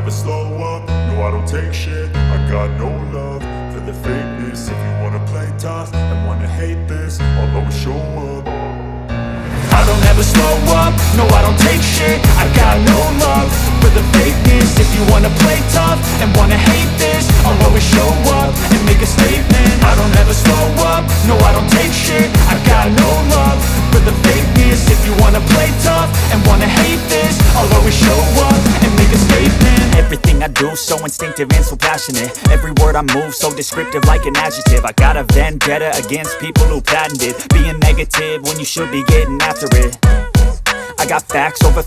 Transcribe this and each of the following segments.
never slow up, no I don't take shit. I got no love for the fakeness. If you wanna play tough and wanna hate this, I'll always show up. I don't ever slow up, no I don't take shit. I got no love for the fakeness. If you wanna play tough and wanna hate this, I'll always show up and make a statement. I don't ever slow up, no I don't take shit. I got no love for the fakeness. If you wanna play tough and wanna hate this, I'll always show up and make a statement. Everything I do so instinctive and so passionate. Every word I move so descriptive like an adjective. I got a vendetta against people who patented being negative when you should be getting after it. I got facts over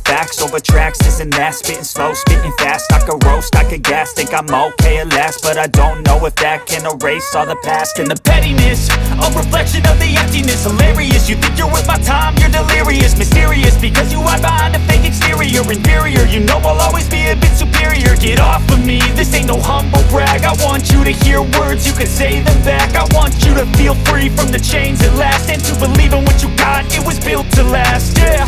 tracks, this and that. Spitting slow, spitting fast, I could roast, I could gas. Think I'm okay at last, but I don't know if that can erase all the past. And the pettiness, a reflection of the emptiness. Hilarious, you think you're worth my time, you're delirious. Mysterious, because you hide behind a fake exterior. Inferior, you know I'll always be a bit superior. Get off of me, this ain't no humble brag. I want you to hear words, you can say them back. I want you to feel free from the chains at last, and to believe in what you got, it was built to last, yeah.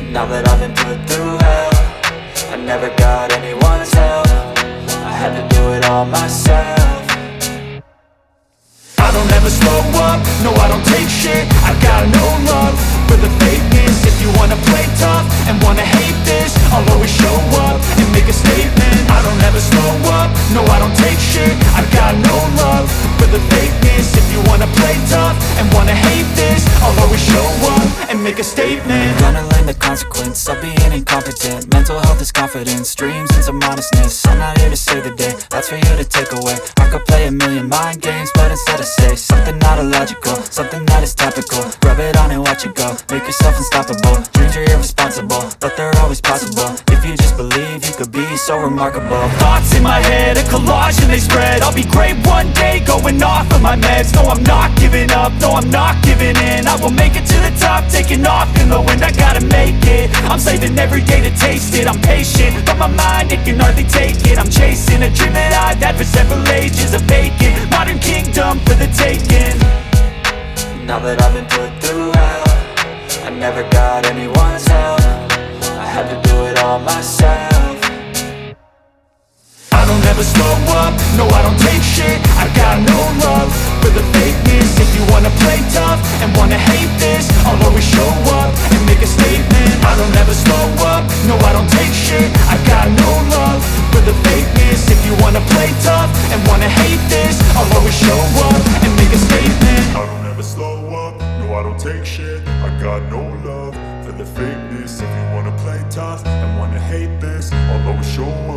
Now that I've been put through hell, I never got anyone's help. I had to do it all myself. I don't ever slow up, no I don't take shit. I got no love for the fakeness. If you wanna play tough and wanna hate this, I'll always show up and make a statement. I don't ever slow up, no I don't take shit. I got no love for the fakeness. If you wanna play tough and wanna hate this, I'll always show up and make a statement. Gonna learn the consequence of being incompetent. Mental health is confidence, dreams into modestness. I'm not here to save the day, that's for you to take away. I could play a million mind games, but instead I say something not illogical, something that is topical. Rub it on and watch it go, make yourself unstoppable. Dreams are irresponsible, but they're always possible. If you just believe, you could be so remarkable. Thoughts in my head, a collage and they spread. I'll be great one day, going off of my meds. No, I'm not giving up, no, I'm not giving in. I will make it to the top, taking off in the wind. I gotta make it, I'm saving every day to taste it. I'm patient, but my mind, it can hardly take it. I'm chasing a dream that I've had for several ages. A vacant, modern kingdom for the taking. Now that I've been put through hell, I never got anyone's help. I had to do it all myself. I don't ever slow up, no I don't take shit. I got no love for the fakeness. If you wanna play tough and wanna hate this, I'll always show up and make a statement. I don't ever slow up, no I don't take shit. I got no love for the fakeness. If you wanna play tough and wanna hate this, I'll always show up and make a statement. I don't ever slow up, no I don't take shit. I got no love for the fakeness. If you wanna play tough and wanna hate this, I'll always show up